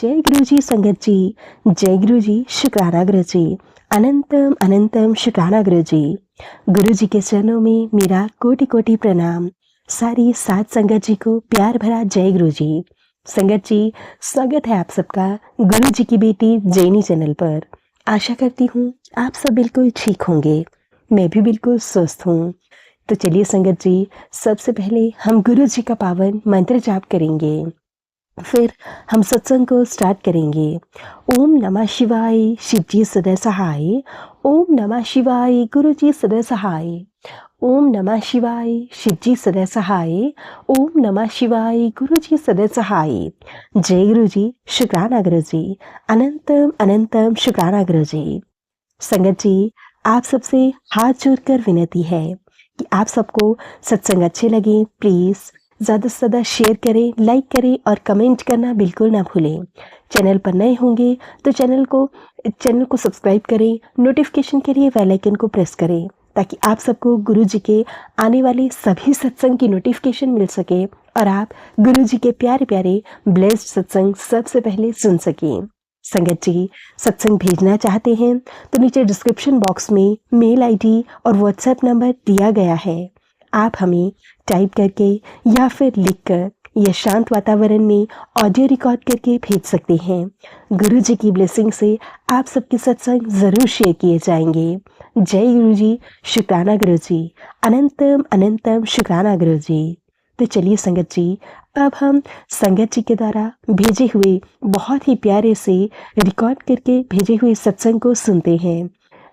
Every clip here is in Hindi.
जय गुरु जी संगत जी। जय गुरु जी, शुक्राना गुरु जी। अनंतम अनंतम शुक्राना गुरु जी। गुरु जी के चरणों में मेरा कोटि कोटि प्रणाम। सारी सात संगत जी को प्यार भरा जय गुरु जी। संगत जी, स्वागत है आप सबका गुरु जी की बेटी जैनी चैनल पर। आशा करती हूँ आप सब बिल्कुल ठीक होंगे। मैं भी बिल्कुल स्वस्थ हूँ। तो चलिए संगत जी, सबसे पहले हम गुरु जी का पावन मंत्र जाप करेंगे, फिर हम सत्संग को स्टार्ट करेंगे। ओम नमः शिवाय, शिव जी सदा सहाय। ओम नमः शिवाय, गुरु जी सदा सहाय। ओम नमः शिवाय, शिव जी सदा सहाय। ओम नमः शिवाय, गुरु जी सदा सहाय। जय गुरु जी, शुक्राना गुरु जी। अनंतम अनंतम शुक्राना गुरु जी। संगत जी, आप सबसे हाथ जोड़कर विनती है कि आप सबको सत्संग अच्छे लगे, प्लीज़ ज़्यादा से ज़्यादा शेयर करें, लाइक करें और कमेंट करना बिल्कुल ना भूलें। चैनल पर नए होंगे तो चैनल को सब्सक्राइब करें, नोटिफिकेशन के लिए बेल आइकन को प्रेस करें ताकि आप सबको गुरु जी के आने वाले सभी सत्संग की नोटिफिकेशन मिल सके और आप गुरु जी के प्यारे प्यारे ब्लेस्ड सत्संग सबसे पहले सुन सकें। संगत जी, सत्संग भेजना चाहते हैं तो नीचे डिस्क्रिप्शन बॉक्स में मेल आईडी और व्हाट्सएप नंबर दिया गया है। आप हमें टाइप करके या फिर लिखकर या शांत वातावरण में ऑडियो रिकॉर्ड करके भेज सकते हैं। गुरु जी की ब्लेसिंग से आप सबके सत्संग जरूर शेयर किए जाएंगे। जय गुरु जी, शुक्राना गुरु जी। अनंतम अनंतम शुक्राना गुरु जी। तो चलिए संगत जी, अब हम संगत जी के द्वारा भेजे हुए बहुत ही प्यारे से रिकॉर्ड करके भेजे हुए सत्संग को सुनते हैं।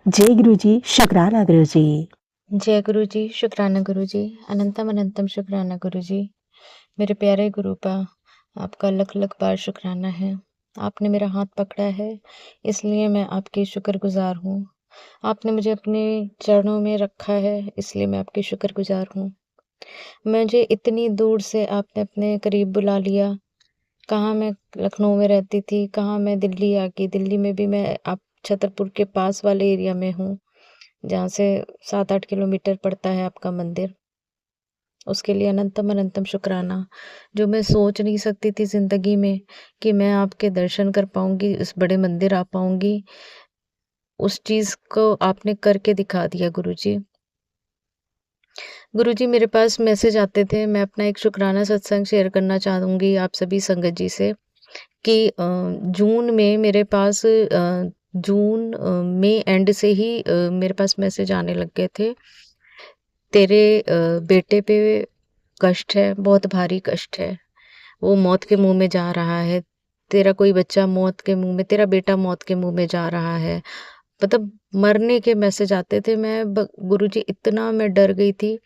जय गुरु जी, शुक्राना गुरु जी। जय गुरु जी, शुक्राना गुरु जी। अनंतम अनंतम शुक्राना गुरु जी। मेरे प्यारे गुरुपा, आपका लख लख बार शुक्राना है। आपने मेरा हाथ पकड़ा है, इसलिए मैं आपकी शुक्रगुजार हूँ। आपने मुझे अपने चरणों में रखा है, इसलिए मैं आपकी शुक्रगुजार हूँ। मुझे इतनी दूर से आपने अपने करीब बुला लिया। कहाँ मैं लखनऊ में रहती थी, कहाँ मैं दिल्ली आ गई। दिल्ली में भी मैं आप छतरपुर के पास वाले एरिया में हूँ, जहाँ से 7-8 किलोमीटर पड़ता है आपका मंदिर। उसके लिए अनंतम अनंतम शुक्राना। जो मैं सोच नहीं सकती थी ज़िंदगी में कि मैं आपके दर्शन कर पाऊँगी, इस बड़े मंदिर आ पाऊँगी, उस चीज़ को आपने करके दिखा दिया गुरुजी। गुरुजी, मेरे पास मैसेज आते थे, मैं अपना एक शुक्राना सत्संग शेयर करना चाहूँगी आप सभी संगत जी से कि जून में मेरे पास मई एंड से ही मेरे पास मैसेज आने लग गए थे। तेरे बेटे पे कष्ट है, बहुत भारी कष्ट है। वो मौत के मुँह में जा रहा है। तेरा कोई बच्चा मौत के मुँह में, तेरा बेटा मौत के मुँह में जा रहा है। मतलब मरने के मैसेज आते थे। गुरुजी, इतना मैं डर गई थी।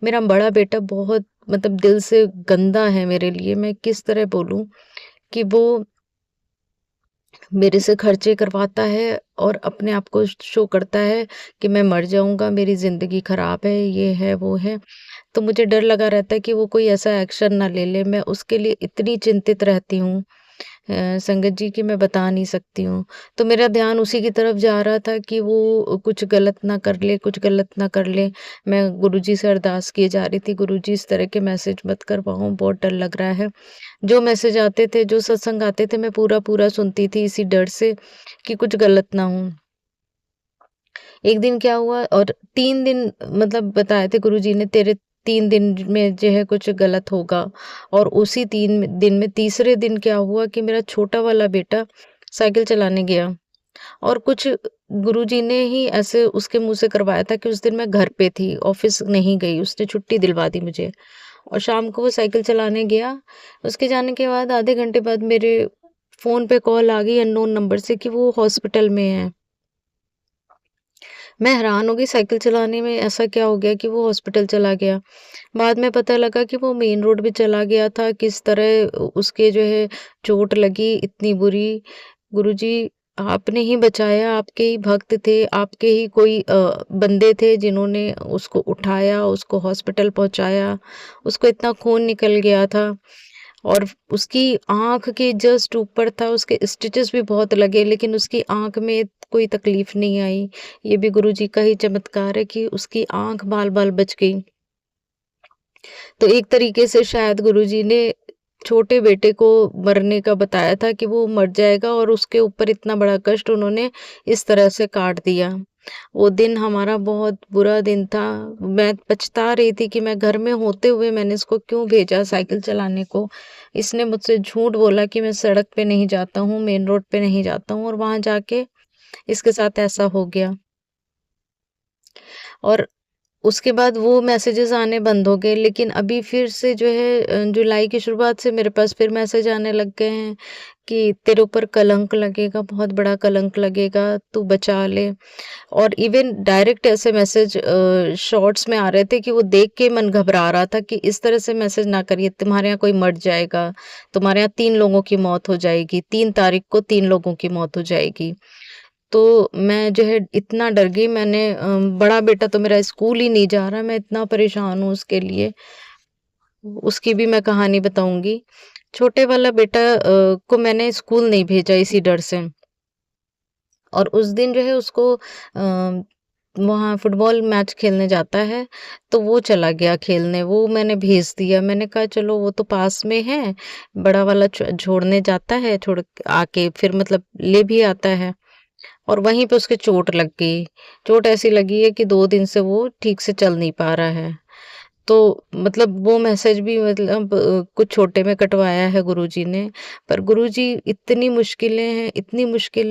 मेरा बड़ा बेटा बहुत मतलब दिल से गंदा है मेरे लिए। मैं किस तरह बोलूँ कि वो मेरे से खर्चे करवाता है और अपने आप को शो करता है कि मैं मर जाऊँगा, मेरी ज़िंदगी ख़राब है, ये है, वो है। तो मुझे डर लगा रहता है कि वो कोई ऐसा एक्शन ना ले ले। मैं उसके लिए इतनी चिंतित रहती हूँ संगत जी कि मैं बता नहीं सकती हूँ। तो मेरा ध्यान उसी की तरफ जा रहा था कि वो कुछ गलत ना कर ले, कुछ गलत ना कर ले। मैं गुरुजी से अरदास किए जा रही थी, गुरुजी इस तरह के मैसेज मत करवाओ, बहुत डर लग रहा है। जो मैसेज आते थे, जो सत्संग आते थे, मैं पूरा-पूरा सुनती थी इसी डर से कि कुछ गलत ना हो। एक दिन क्या हुआ और 3 दिन मतलब बताए थे गुरुजी ने, तेरे 3 दिन में जो है कुछ गलत होगा। और उसी 3 दिन में तीसरे दिन क्या हुआ कि मेरा छोटा वाला बेटा साइकिल चलाने गया और कुछ गुरुजी ने ही ऐसे उसके मुँह से करवाया था कि उस दिन मैं घर पे थी, ऑफ़िस नहीं गई, उसने छुट्टी दिलवा दी मुझे। और शाम को वो साइकिल चलाने गया, उसके जाने के बाद आधे घंटे बाद मेरे फ़ोन पे कॉल आ गई अननोन नंबर से कि वो हॉस्पिटल में है। मैं हैरान हो गई, साइकिल चलाने में ऐसा क्या हो गया कि वो हॉस्पिटल चला गया। बाद में पता लगा कि वो मेन रोड पे चला गया था, किस तरह उसके जो है चोट लगी इतनी बुरी। गुरुजी, आपने ही बचाया, आपके ही भक्त थे, आपके ही कोई बंदे थे जिन्होंने उसको उठाया, उसको हॉस्पिटल पहुँचाया। उसको इतना खून निकल गया था और उसकी आँख के जस्ट ऊपर था, उसके स्टिचेस भी बहुत लगे लेकिन उसकी आँख में कोई तकलीफ़ नहीं आई। ये भी गुरुजी का ही चमत्कार है कि उसकी आँख बाल-बाल बच गई। तो एक तरीके से शायद गुरुजी ने छोटे बेटे को मरने का बताया था कि वो मर जाएगा और उसके ऊपर इतना बड़ा कष्ट उन्होंने इस तरह से काट दिया। वो दिन हमारा बहुत बुरा दिन था। मैं पछता रही थी कि मैं घर में होते हुए मैंने इसको क्यों भेजा साइकिल चलाने को। इसने मुझसे झूठ बोला कि मैं सड़क पे नहीं जाता हूँ, मेन रोड पे नहीं जाता हूँ और वहाँ जाके इसके साथ ऐसा हो गया। और उसके बाद वो मैसेजेस आने बंद हो गए, लेकिन अभी फिर से जो है जुलाई की शुरुआत से मेरे पास फिर मैसेज आने लग गए हैं कि तेरे ऊपर कलंक लगेगा, बहुत बड़ा कलंक लगेगा, तू बचा ले। और इवन डायरेक्ट ऐसे मैसेज शॉर्ट्स में आ रहे थे कि वो देख के मन घबरा रहा था कि इस तरह से मैसेज ना करिए, तुम्हारे यहाँ कोई मर जाएगा, तुम्हारे यहाँ 3 लोगों की मौत हो जाएगी, 3 तारीख को 3 लोगों की मौत हो जाएगी। तो मैं जो है इतना डर गई। मैंने बड़ा बेटा तो मेरा स्कूल ही नहीं जा रहा, मैं इतना परेशान हूँ उसके लिए। उसकी भी मैं कहानी बताऊँगी। छोटे वाला बेटा को मैंने स्कूल नहीं भेजा इसी डर से। और उस दिन जो है उसको वहाँ फुटबॉल मैच खेलने जाता है, तो वो चला गया खेलने, वो मैंने भेज दिया। मैंने कहा चलो वो तो पास में है, बड़ा वाला छोड़ने जाता है, छोड़ आके फिर मतलब ले भी आता है। और वहीं पे उसके चोट लग गई। चोट ऐसी लगी है कि 2 दिन से वो ठीक से चल नहीं पा रहा है। तो मतलब वो मैसेज भी मतलब कुछ छोटे में कटवाया है गुरुजी ने। पर गुरुजी इतनी मुश्किलें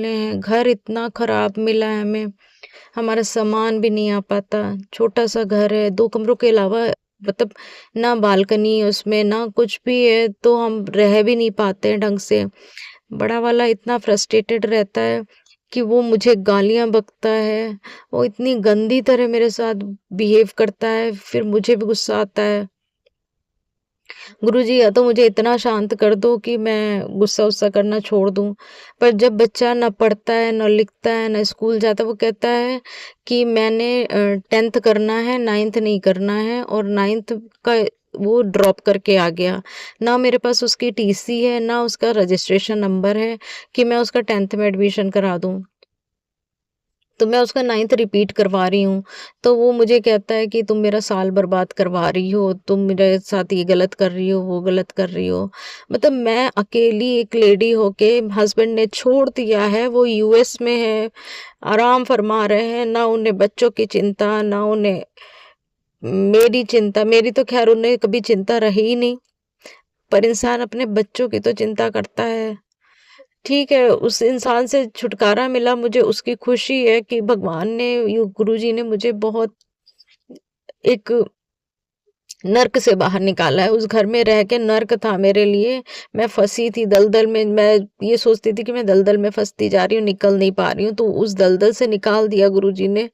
हैं, घर इतना खराब मिला है हमें, हमारा सामान भी नहीं आ पाता। छोटा-सा घर है, 2 कमरों के अलावा मतलब ना बालकनी है उसमें, ना कुछ भी है, तो हम रह भी नहीं पाते हैं ढंग से। बड़ा वाला इतना फ्रस्ट्रेटेड रहता है कि वो मुझे गालियाँ बकता है, वो इतनी गंदी तरह मेरे साथ बिहेव करता है, फिर मुझे भी गुस्सा आता है। गुरुजी या तो मुझे इतना शांत कर दो कि मैं गुस्सा-वुस्सा करना छोड़ दूँ। पर जब बच्चा ना पढ़ता है, ना लिखता है, ना स्कूल जाता है, वो कहता है कि मैंने 10th करना है, 9th नहीं करना है और 9th का वो ड्रॉप करके आ गया। ना मेरे पास उसकी टीसी है, ना उसका रजिस्ट्रेशन नंबर है कि मैं उसका 10th में एडमिशन करा दूँ। तो मैं उसका 9th रिपीट करवा रही हूँ, तो वो मुझे कहता है कि तुम मेरा साल बर्बाद करवा रही हो, तुम मेरे साथ ये गलत कर रही हो, वो गलत कर रही हो। मतलब मैं अकेली एक लेडी होके हस्बैंड ने छोड़ दिया है, वो यूएस में है, आराम फरमा रहे हैं, ना उन्हें बच्चों की चिंता, ना उन्हें मेरी चिंता। मेरी तो ख़ैर उन्हें कभी चिंता रही ही नहीं, पर इंसान अपने बच्चों की तो चिंता करता है। ठीक है, उस इंसान से छुटकारा मिला, मुझे उसकी खुशी है कि भगवान ने यू गुरुजी ने मुझे बहुत एक नर्क से बाहर निकाला है। उस घर में रह के नर्क था मेरे लिए। मैं फँसी थी दलदल में, मैं ये सोचती थी कि मैं दलदल में फँसती जा रही हूँ, निकल नहीं पा रही हूँ, तो उस दलदल से निकाल दिया गुरुजी ने।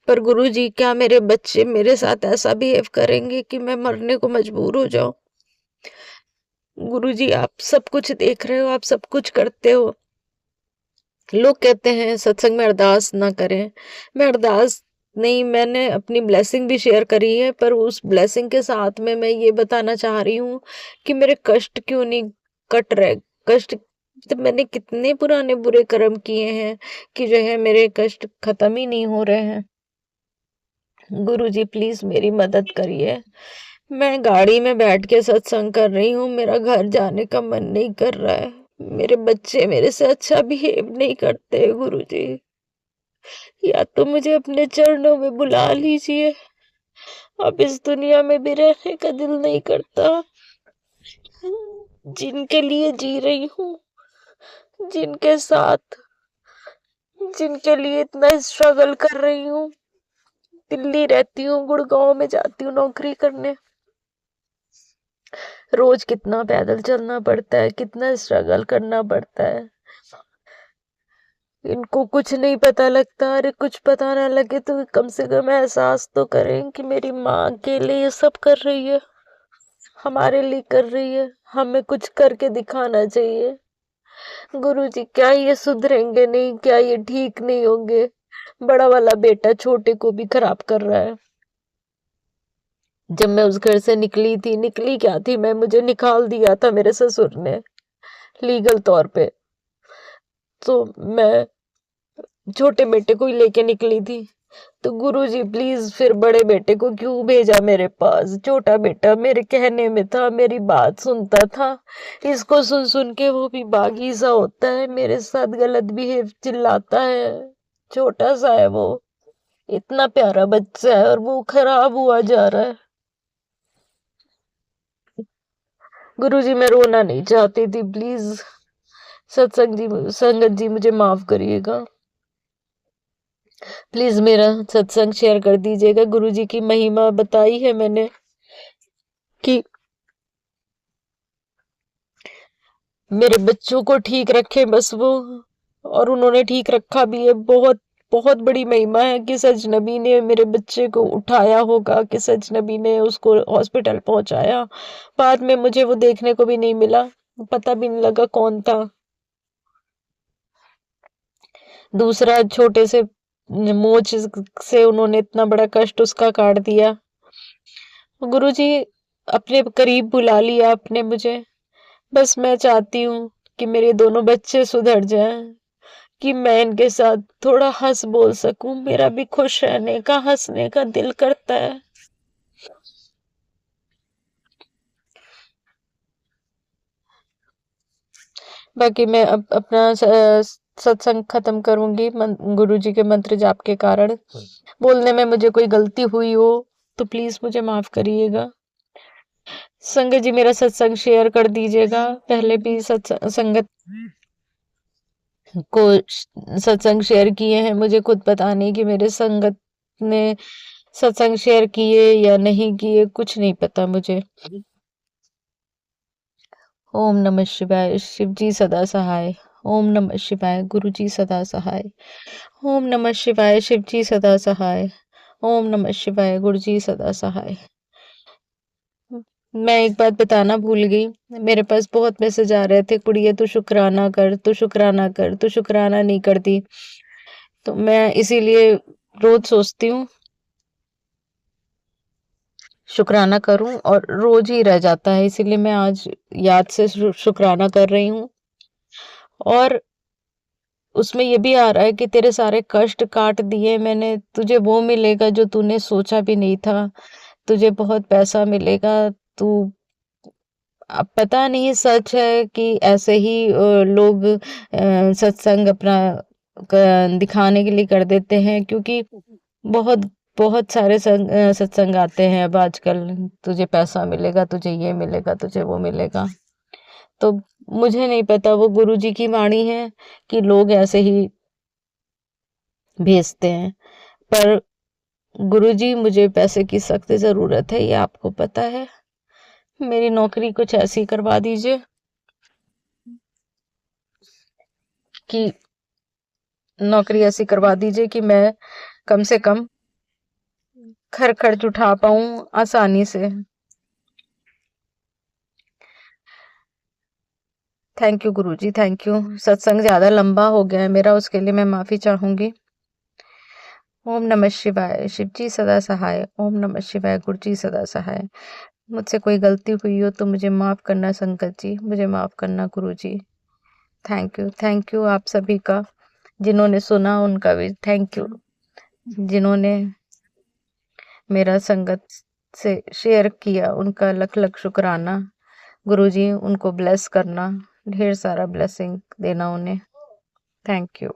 पर गुरुजी क्या मेरे बच्चे मेरे साथ ऐसा बिहेव करेंगे कि मैं मरने को मजबूर हो जाऊँ? गुरुजी आप सब कुछ देख रहे हो, आप सब कुछ करते हो। लोग कहते हैं सत्संग में अरदास ना करें। मैं अरदास नहीं, मैंने अपनी ब्लेसिंग भी शेयर करी है, पर उस ब्लेसिंग के साथ में मैं ये बताना चाह रही हूँ कि मेरे कष्ट क्यों नहीं कट रहे। कष्ट मतलब मैंने कितने पुराने बुरे कर्म किए हैं कि जो है मेरे कष्ट खत्म ही नहीं हो रहे हैं। गुरुजी प्लीज मेरी मदद करिए। मैं गाड़ी में बैठ के सत्संग कर रही हूँ, मेरा घर जाने का मन नहीं कर रहा है। मेरे बच्चे मेरे से अच्छा बिहेव नहीं करते गुरुजी। या तो मुझे अपने चरणों में बुला लीजिए। अब इस दुनिया में भी रहने का दिल नहीं करता। जिनके लिए जी रही हूँ, जिनके साथ, जिनके लिए इतना स्ट्रगल कर रही हूँ। दिल्ली रहती हूँ, गुड़गांव में जाती हूँ नौकरी करने। रोज कितना पैदल चलना पड़ता है, कितना स्ट्रगल करना पड़ता है। इनको कुछ नहीं पता लगता। अरे कुछ पता ना लगे तो कम से कम एहसास तो करें कि मेरी माँ के लिए ये सब कर रही है, हमारे लिए कर रही है। हमें कुछ करके दिखाना चाहिए। गुरुजी क्या ये सुधरेंगे नहीं? क्या ये ठीक नहीं होंगे? बड़ा वाला बेटा छोटे को भी खराब कर रहा है। जब मैं उस घर से निकली थी, निकली क्या थी मैं, मुझे निकाल दिया था मेरे ससुर ने लीगल तौर पे। तो मैं छोटे बेटे को ही लेके निकली थी। तो गुरुजी प्लीज फिर बड़े बेटे को क्यों भेजा मेरे पास? छोटा बेटा मेरे कहने में था, मेरी बात सुनता था। इसको सुन सुन के वो भी बागी सा होता है, मेरे साथ गलत बिहेव, चिल्लाता है। छोटा सा है वो, इतना प्यारा बच्चा है और वो खराब हुआ जा रहा है। गुरुजी मैं रोना नहीं चाहती थी, प्लीज संगत जी मुझे माफ करिएगा। प्लीज मेरा सत्संग शेयर कर दीजिएगा। गुरुजी की महिमा बताई है मैंने कि मेरे बच्चों को ठीक रखे बस वो, और उन्होंने ठीक रखा भी है। बहुत बहुत बड़ी महिमा है कि सच नबी ने मेरे बच्चे को उठाया होगा, कि सच नबी ने उसको हॉस्पिटल पहुंचाया। बाद में मुझे वो देखने को भी नहीं मिला, पता भी नहीं लगा कौन था। दूसरा छोटे से मोच से उन्होंने इतना बड़ा कष्ट उसका काट दिया। गुरुजी अपने करीब बुला लिया आपने मुझे। बस मैं चाहती हूँ कि मेरे दोनों बच्चे सुधर जाएं, कि मैं इनके साथ थोड़ा हंस बोल सकूं। मेरा भी खुश रहने का, हंसने का दिल करता है। बाकी मैं अब अपना सत्संग खत्म करूंगी गुरुजी के मंत्र जाप के कारण। बोलने में मुझे कोई गलती हुई हो तो प्लीज मुझे माफ करिएगा। संगत जी मेरा सत्संग शेयर कर दीजिएगा। पहले भी संगत को सत्संग शेयर किए हैं, मुझे खुद पता नहीं कि मेरे संगत ने सत्संग शेयर किए या नहीं किए, कुछ नहीं पता मुझे। ओम नमः शिवाय। शिव जी सदा सहाय। ओम नमः शिवाय। गुरु जी सदा सहाय। ओम नमः शिवाय। शिव जी सदा सहाय। ओम नमः शिवाय। गुरु जी सदा सहाय। मैं एक बात बताना भूल गई, मेरे पास बहुत मैसेज आ रहे थे, कुड़िए तू शुक्राना कर, तू शुक्राना कर, तू शुक्राना नहीं करती। तो मैं इसीलिए रोज सोचती हूँ शुक्राना करूं, और रोज ही रह जाता है, इसीलिए मैं आज याद से शुक्राना कर रही हूँ। और उसमें ये भी आ रहा है कि तेरे सारे कष्ट काट दिए मैंने, तुझे वो मिलेगा जो तूने सोचा भी नहीं था, तुझे बहुत पैसा मिलेगा। तू, अब पता नहीं सच है कि ऐसे ही लोग सत्संग अपना दिखाने के लिए कर देते हैं, क्योंकि बहुत बहुत सारे सत्संग आते हैं अब आजकल। तुझे पैसा मिलेगा, तुझे ये मिलेगा, तुझे वो मिलेगा। तो मुझे नहीं पता वो गुरुजी की वाणी है कि लोग ऐसे ही भेजते हैं, पर गुरुजी मुझे पैसे की सख्त जरूरत है, ये आपको पता है। मेरी नौकरी कुछ ऐसी करवा दीजिए कि नौकरी ऐसी करवा दीजिए कि मैं कम से कम खर्च उठा पाऊं आसानी से। Thank you Guruji, thank you. सत्संग ज्यादा लंबा हो गया है मेरा, उसके लिए मैं माफी चाहूंगी। ओम नमः शिवाय। शिव जी सदा सहाय। ओम नमः शिवाय। गुरु जी सदा सहाय। मुझसे कोई गलती हुई हो तो मुझे माफ करना संकट जी, मुझे माफ करना गुरु जी। थैंक यू आप सभी का, जिन्होंने सुना उनका भी थैंक यू, जिन्होंने मेरा संगत से शेयर किया उनका लख लख शुक्राना। गुरुजी उनको ब्लेस करना, ढेर सारा ब्लेसिंग देना उन्हें। Thank you.